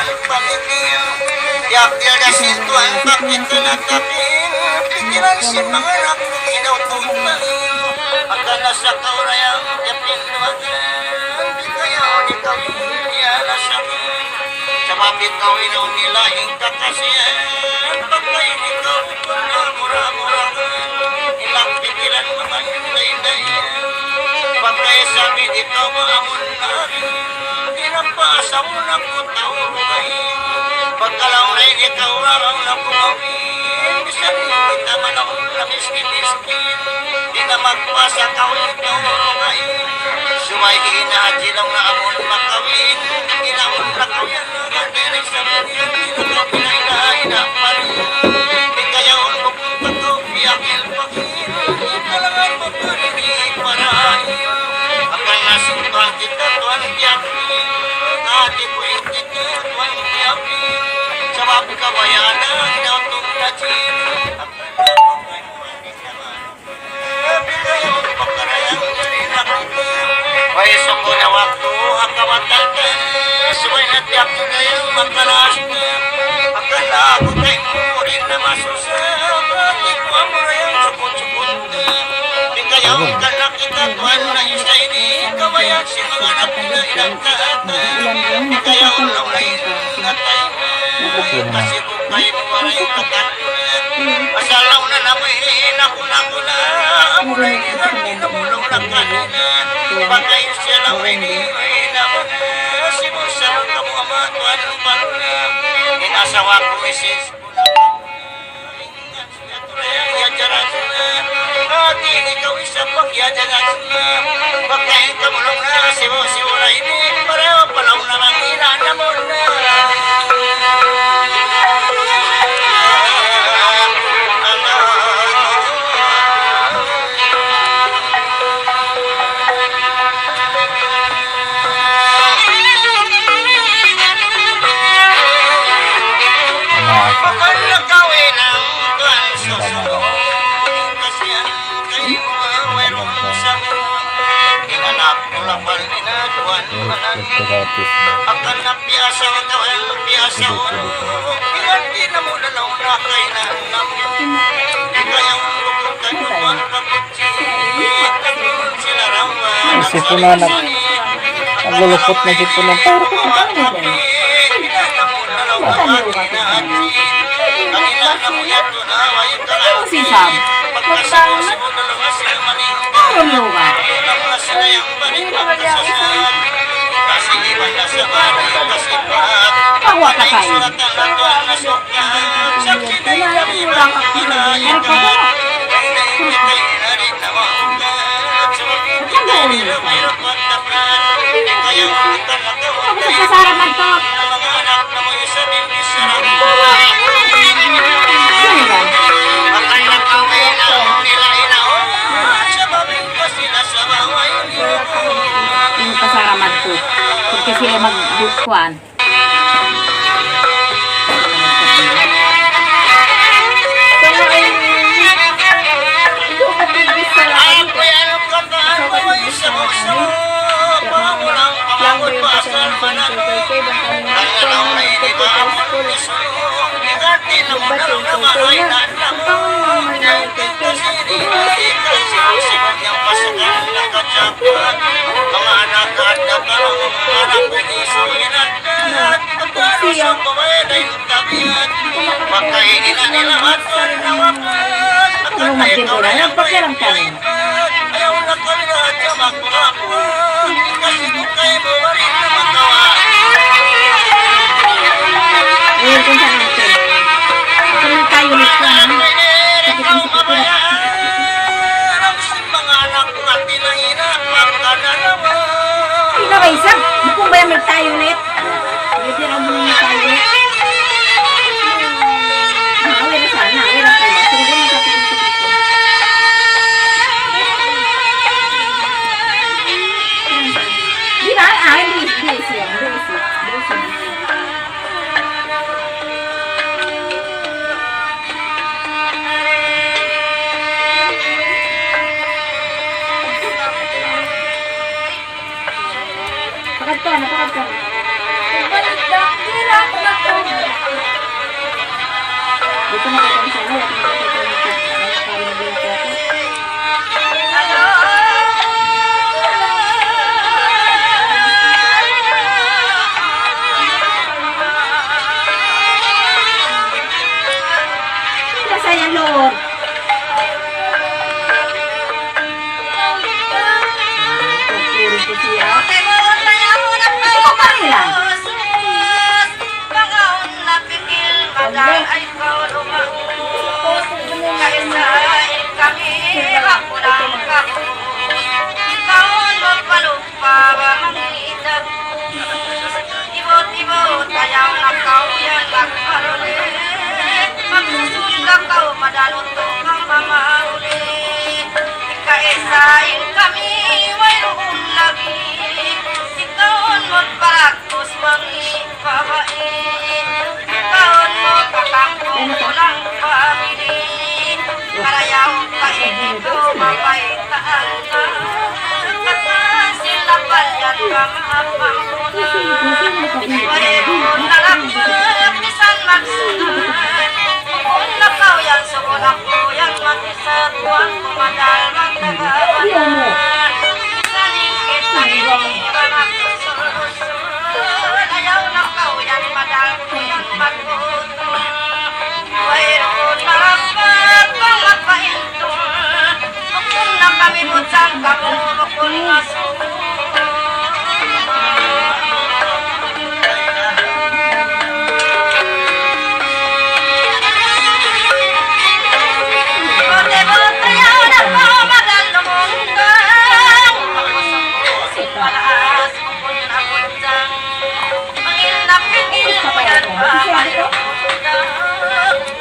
ang pamilya. Yakil na sintuan, bakit ka natapin? Pikiran si mga anak, inaw tuwing maliyo. Hanggang nasa kaurayang yapin luwagan. Di kaya o di kami, iyala sa akin. Sa mapit kau inaw nilahing kakasiyan. Pagkain ikaw, na mura-murahan. Ilang pikiran naman yung dayan. Pagkaya sabi dito maamon namin. Pinampasa mo na po tao bukahin. Pagkalaw na ikaw araw na pumawin. Bisan kita man ako na miskin-miskin. Di na magpasa ka ikaw bukahin. Sumay hinahaji lang na amon makawin. Inaon na ko yan na gandirin sa mga. Di na ko pinailahin ang parin. Di kaya mo punta ko piyakil pakin. Ikalangan mo pa rin iparahin. Akan nasuntuhan kita tuan piyakil. Hati ko ikita tuan piyakil. Sa mga kawayanan daw itong najin. Akan naman naman. Bigayo pakarayang narinak ito. May sunggo na waktu akawatal ka. Suway na tiyak ko kayo makalas ka. Akan na ako kay mo rin na masusan. Hati ko ang marayang sukot-sukot ka. Bigayo ka na kita tuan na isa ini. Kawayan si mga napila ilang kaata. Bigayo lang na ingatay mo. Kasi kung kayo maray katatulan. Masalaw na namin ako na mula. Amuray ni Rani na mulong lang kanina. Pagkain siya lang ini ay naman na. Simusaw ka mo ama tuan ng panulam. Inasawa ko misis ko na. Ingat siya turayang yajaran na. Hati ikaw isang pagyajaran na. Pagkain ka mulong na. Simusiwala ini. Pareho palaw na mang inanamon na. Akan na piyasa o tawal, piyasa o pinati na mo na lang na kay na namin. Kaya ang lukutan mo ang pagkutsi. Pagkutsi sila rawan. Sipon na anak. Ang lulukot na sipon ng para ko. Si Sam. Pagkasama. Parang luwa. Pawa ka kayo. Kasaraman to. Yung pasaraman to. Porque sila magbukuan. Isang, bukong ba yung tayo ulit? Hindi na mo yung tayo ulit. Awin na sana, awin na tayo. Sige mo sa pikin. Di ba? Hindi siya. Napakaganda. Balik lang, hirap. madal ay ikaw lumaon. Kaisain kami hapulang kahon. Ikaw magpalugpa ba mangidag. Ibot-ibot ayaw na kau yan magparuli. Magsusunda kau madalutong kang mamauli. Kaisain kami mayroon lagi. Ikaw magparakos mangipabain. Ikaw mo kakangkong walang pamili. Karayaw ka ikaw mapaitaan na. Sila balyan ka maapangkunan. Mayroon na lang pisan magsunan. Kung nakaw yan sukon ako yan mag-isat. Huwag kumadal magdagawanan. Saningkit na iniwan ako sulusun. Ayaw nakaw yan madal ko yan magutun. Mayroon na lang pang magpaintun. Kung nakamimot sa kamumukul nga sumun. Bote-bote yaw na po madal lumundang. Makusang-kusing malaas kung napunjang. Mangilap-ingil mo yan pa malilundang.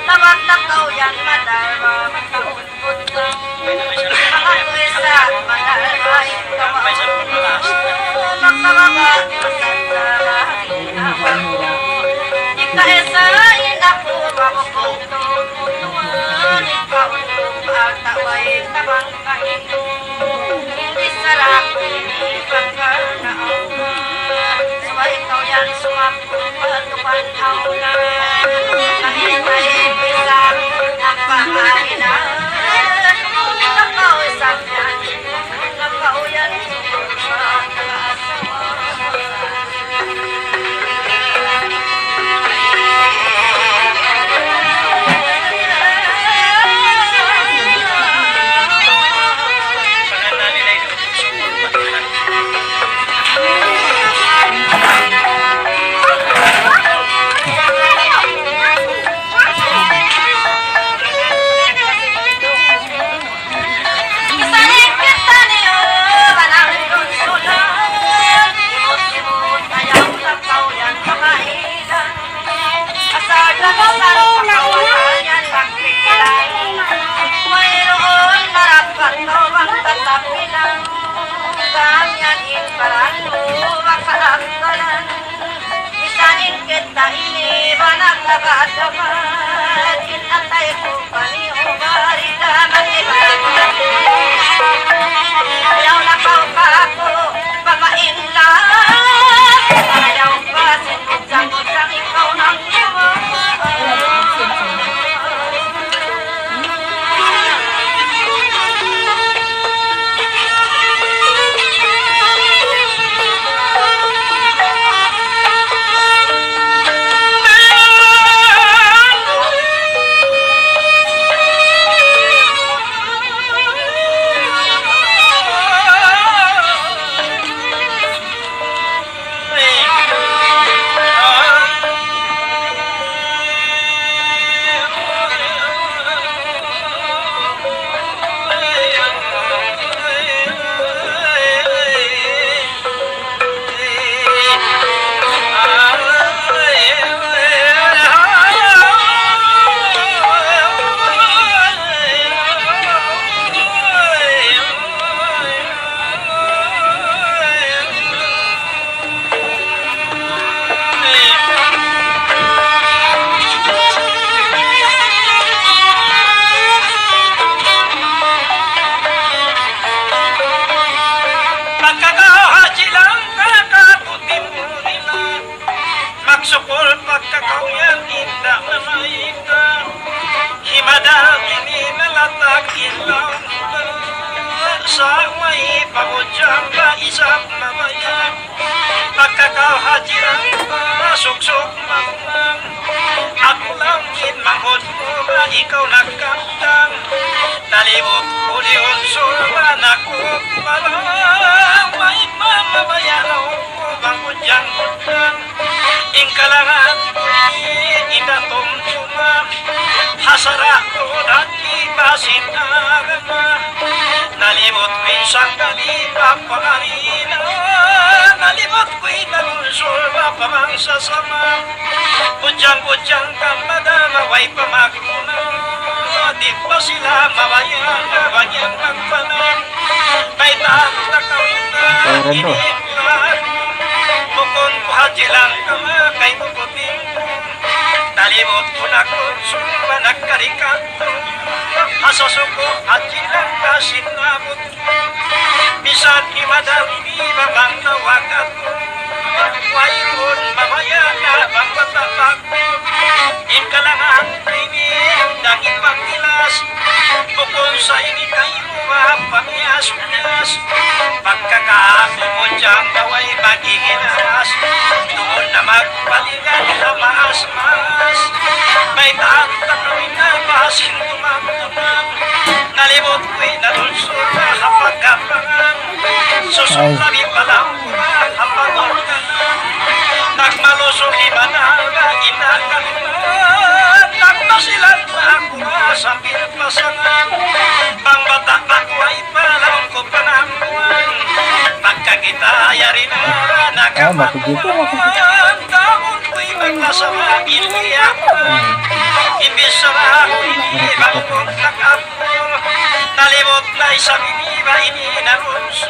Tawag na kau yan madal mamataun-puntang. Mga kuwesa madal maing kamao. Magkababa masanda mahinawa mo. Ikaesain ako mabukong tumutuan. Ikaw lupag taway tabangkain. Hindi sarap inipag ka na awa. Suwa ikaw yan sumapo patupan aula. Kahit-kahit isang napahahinan. Kung nakaw isang yan, kung nakaw yan sumurma nag-aasawa. Ayaw na kau pa ako, pamain lang. Ayaw pa sinutang-utang ikaw ng iwan. Magsukol pagkakauyan inda na maita. Himadal ini nalatag ilaw sa may pabudyang ba isang mabayan. Pagkakauhajiran masuksok mamang. Ako lang inmangod mo ba ikaw nagkantang. Nalimot ulion surba na kumalang. May mamabayaraw ko bang udyang utang. Ingkalangan indatong hasara at ibasin agama nalimot ko'y sanggali papangarina nalimot ko'y nalunsur papangsasama udyang-udyang kamadamaway pamakuna di pa sila mabayang banyang magpanang may taang nakawin na iniiklan bukon ko hadilang kama kay mukuting nalimot ko na kung sumpa nagkarikat asasuko hadilang kasinabot bisan imadami babang nawagat wayron mabayang na bang batapak ikalangan ng ipagkilas bukod sa ini kayo pamiyas-miyas pagkakaakot diyang baway magiginas doon na magpaligan na maas-mas may taang takawin na basin tumag-tumag nalimot ko'y nalunsur na kapag-kapangan susuntabi palang kapag-organan nagmalusong iba na inakalunan nagmasilan na ako sa pinagpasangan ang bata ko ay palang ko panangkuhan pagkakita yari na nakamakuhan taon ko'y magmasama iniyakan imbis sa ako inibang kong nakapon nalimot na isang iniba ininarunso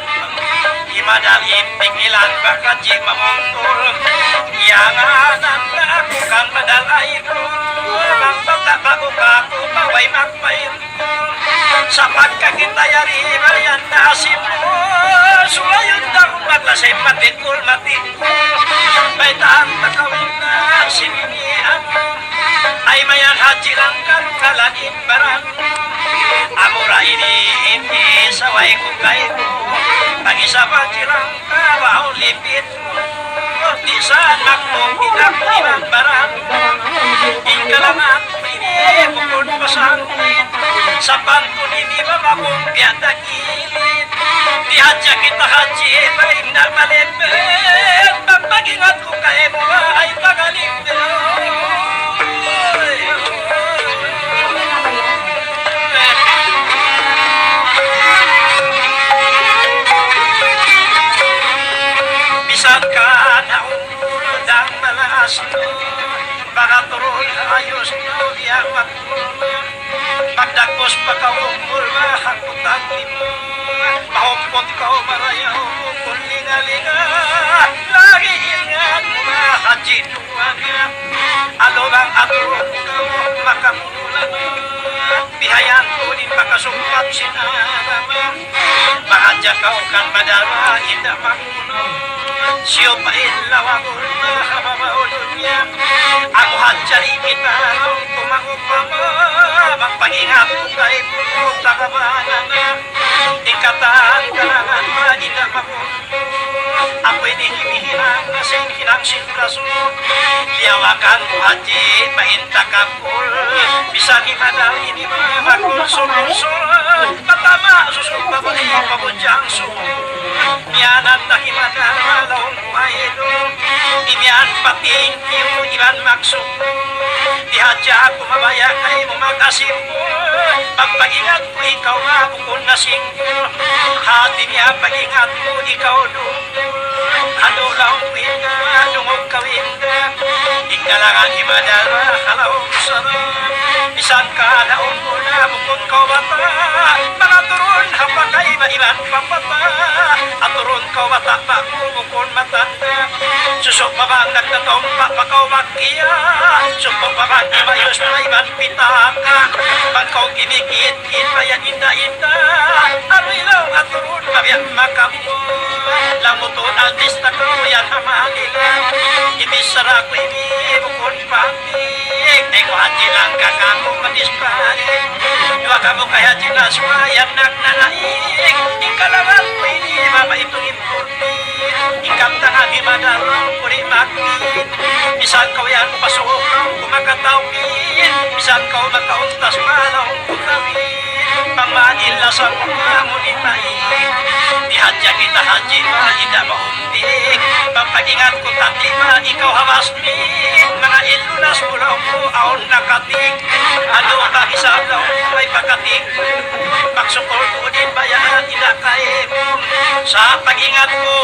imadalin pigilan bakajing mamungkol iyanganan na ako kan madalay ko bang bata bago kako baway magpain sa pagkakitayari bayan na asim mo sulayon daw maglasay matikul may taang nakawin na sininihan ay mayan haji lang kalangin barang amura ini hindi saway ko kayo pag-isa pa silang kabaw lipit di sanak mo pinakliman barang ikalaman ini bukod pasangkit sa pantun ini babakong piyata kilit di hadya kita haji baik na malipit pagpagingat ko kayo mo ay tagaling baka turun ayos nyo iyawat mo pagdagpos pagkawungkul mahakutan mo mahumpot ka o marayaw kung lingalinga lagi ingat mo mahajid umaga alobang aturong ka o makamulan bihayan ko din makasumpat sinarama mahadya ka o kan madara inda makuno siyo pa ilawagul mahababaulun niya ang hadjari kita tumagupama magpahingat ko kay pulot takabanan ikatan kalangan magina mabuto ako'y di himihinang nasing hinangsin kaso liyawakan ko haji paintakapul bisa himadal ini magkulsul-sul patama susumpa ba iyong pabudyang suko miyanan tahimadal malawang kumailo imian pating iyo iban magsuko dihadya ako mabaya kay mo magkasimpo pagpagingat ko ikaw nga bukon na singko hati niya pagingat ko ikaw doon ano lang winga dungog kawinga ikalangan imadara halawang sarap bisan ka naon mo na bukon ko bata mga turun hapakay maiban papata at turun ko bata pa bukon matanda susok pa ba nagtatompa pakaw makiya susok pa ba ibayos na iban pitaka pagkaw kinikit-kit bayan inda-inda ano ilaw at turun mabiyang makapo lamuton artista ko yan hamagila ibisara ko ibibukon patik di ko hati lang kakakong madispari dua kamu kaya jelas wayan nagnanaik ikalaman ko mama itong impurti ikam tangan di madarong kuri makit bisan kau yan pasukong kumakatawin bisan kau makauntas malaw kutawin pangmanila sa mga munitay. Dihadya kita haji ma, ida maunti. Papagingat ko tati ma, ikaw hawas mi. Mga ilunas mulaw ko, aon nakatik. Ano ka isaw ay pagkatik. Pagsukol ko din bayan, ida kaim. Sa pagingat ko,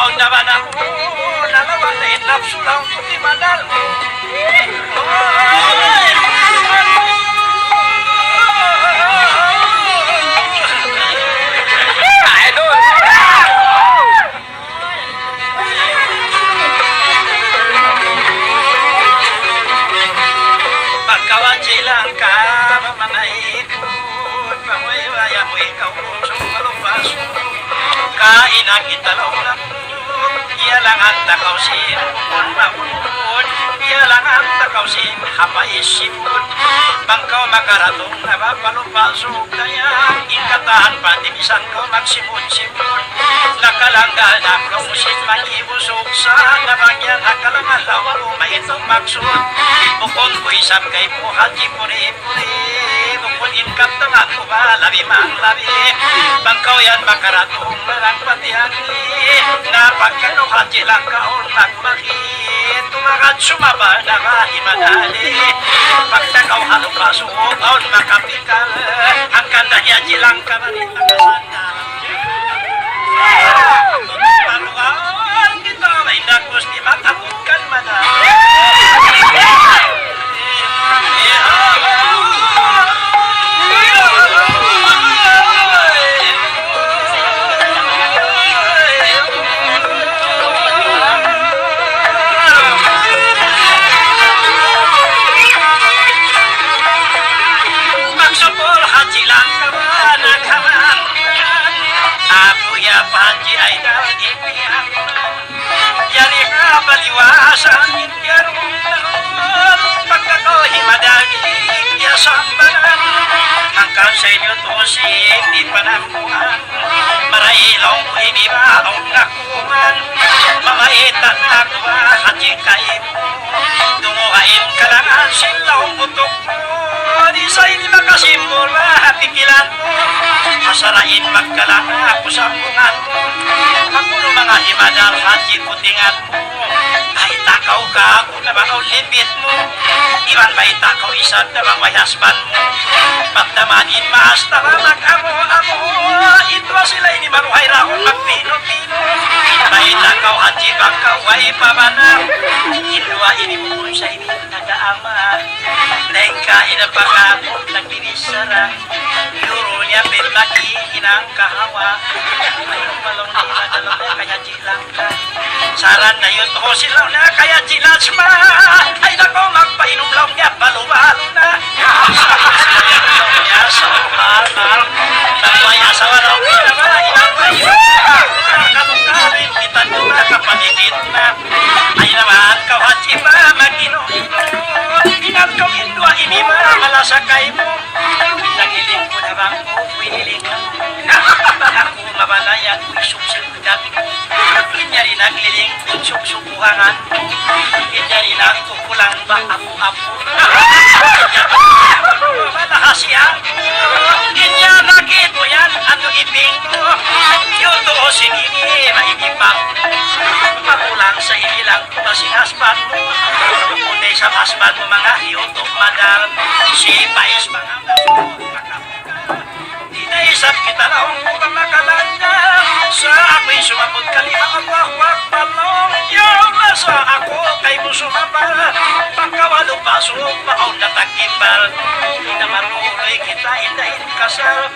aon naman ako. Nalawan na inap sulang ko di madal. Pagkawajilang ka, mamanahikot, pangwaya mo ikaw pusong malupaso. Kain ang italaw ng iyalang ang takaw sin, kung maunod, iyalang ang takaw sin, hapaisipon. Bangkaw makaratong na mapalupasok, kaya ikatahan patimisan ko magsimot-simot. Nakalanggal na kamusin mag-ibusok sa nabagyan hakalangan lawan mo maitong maksud. Bukod ko isap kay po haji puri-puri. Bukod inkap tangan ko ba labi mang labi. Bangkaw yan makaratong malang patihani. Napagkano haji lang kaon magmakit. Tumakat sumaba na mahimadali. Pagtakaw halong pasok kaon makapikal. Ang kanda niya jilang ka manita kasanda. Panukaan kita may nakos di matakutkan mana. Magsupol haji lang kaman kaman. Ako ya paji ay nagiging yari nga baliwasan inyarong naroon. Pagkako'y madaging yasambanan. Hanggang sa inyo tusing di panampuan. Marailong ko inibaong nakuman. Mamaitan na kuwa haji kayo mo. Tunguhain ka lang ang silaw putok mo. Di sa'y di makasimbol mahapikilan mo. Masarain magkalang ako sa bungan mo. Ako no mga himadal haji kutingan mo. Ay takaw ka kung nabakaw lipit mo. Iwan ba itakaw isang nabang wayasban mo. Pagdamanin maas tama mag-amo-amo. Ito sila ini maruhay rahon magpino-pino. May takaw haji bakaw ay pabanang. Inwa ini mo sa ini nag-aama. Nengka inapakakot nagbinisara. Yuro niya pinlaki inang kahawa. Mayroong malong na inadalang na kaya jilang ka. Saran na yun ko silaw na kaya jilas ma. Ay nako magpainom lang niya balo-balo na. Niya sa umaral. Nangway asawa raw kinama inapay. Katungkarin kita nyo na kapaligid na. Ay naman kawachi ba mag-inom-inom. Ingat kong indua ini malasakay mo. Nagiling ko na bang mo, winilingan mo. Ako mabalayan, suksugdag mo. Inyari nagliling kung suksukuhangan mo. Inyari nagkukulang ba apo-apo. Malahasyan mo. Inya nakit mo yan, ano iping mo. Yuto o sinini, maibibang mo. Makulang sa inilang kasing hasban mo. Kundi sa hasban mo mga yuto madal. Si Pais mga isap kita lang kung nakalanda. Sa ako'y sumabot kalima ang wak-wak palong. Yung nasa ako kay mo sumaba. Pagkawalo pasok, maaw na tagimbal. Hindi naman uloy kita indahin kasal.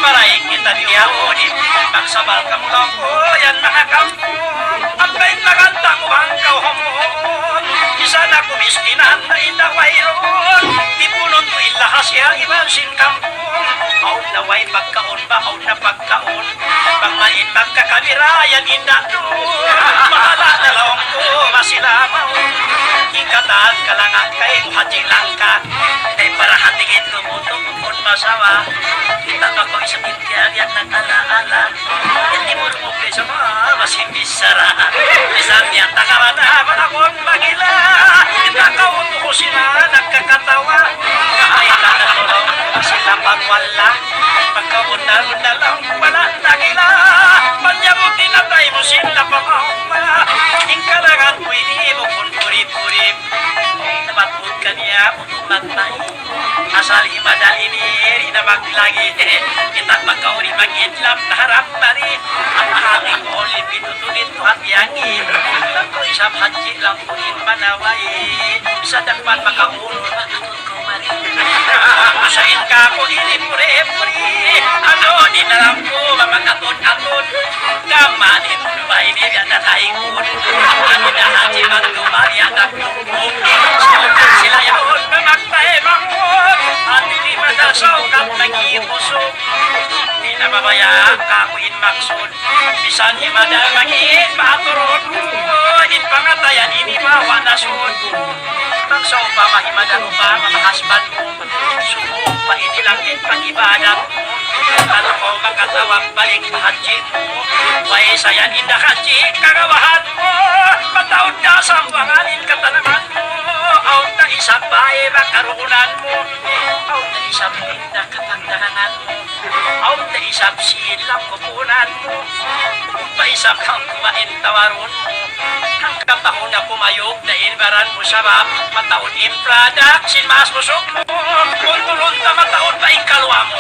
Maray kita niyaonin. Magsabal ka mo lang ko, yan mga kampo. Ang bait na kanta ko ang kauhamon. Isa na kumiskinan na indawayron. Di punot ko ilahas ya ibang singkampong. Aun na way pagkaon ba, aun na pagkaon. Pagmain pagkakamera, yan inda doon. Mahala na lang ko, masilamaw. Ikatahan ka lang ang kay haji lang ka. Kay para hatingin lumuto, bukod masawa. Kita ka ko isang intiyan yan nag-alaala. Hindi mo lumukli sa mga masimbisara. Isang yan takamana, manakon magila. Kita ka uto ko sila, nagkakatawa. Ay, nakatulong ko sila. sa pagwala. Pagkaundal-undal ang wala na kila. Panyabuti na tayo mo sila pangawala. Ingkalagan mo ini mo kung purip-purip. Namatod ka niya, putumat na asal himada ini inabag lagi. Kita magkauri mag-idlap na harap na rin. Ang aking olip itutulit to hatiyangi. Ako isang hadji lang po manaway. Sa dakpan makaulol magatod ko marin. Usahin ka ko ini pure-pure. Ano di dalam ko mamakatod-atod. Kama di mo ba ini biada taikun. Ano na hadji magkumari anak yung sila yun mamagpahemang mo. At hindi madasaw kat nag-iipusok. Di na babaya kakuin maksud. Bisan himada magiging paturod mo. In pangatayan ini bawa nasud. Tangsaw pa mahimada mo pa mamahasban mo. Sumong pa inilangin pag-ibadat mo. Ano ko makatawag balik mahadji mo. Way sayan inda hadji kagawahan mo. Mataod na sa wanganin katanaman mo. Aw na isang bae makarunan mo. Aw na isang pinda katandahanan mo. Aw na isang silang kupunan mo. Aw na isang kang kumain tawaron mo. Ang kapahon na pumayog na inbaran mo sa bab. Mataon impradak sin mas musok mo. Kung tulon na mataon pa ikalwa mo.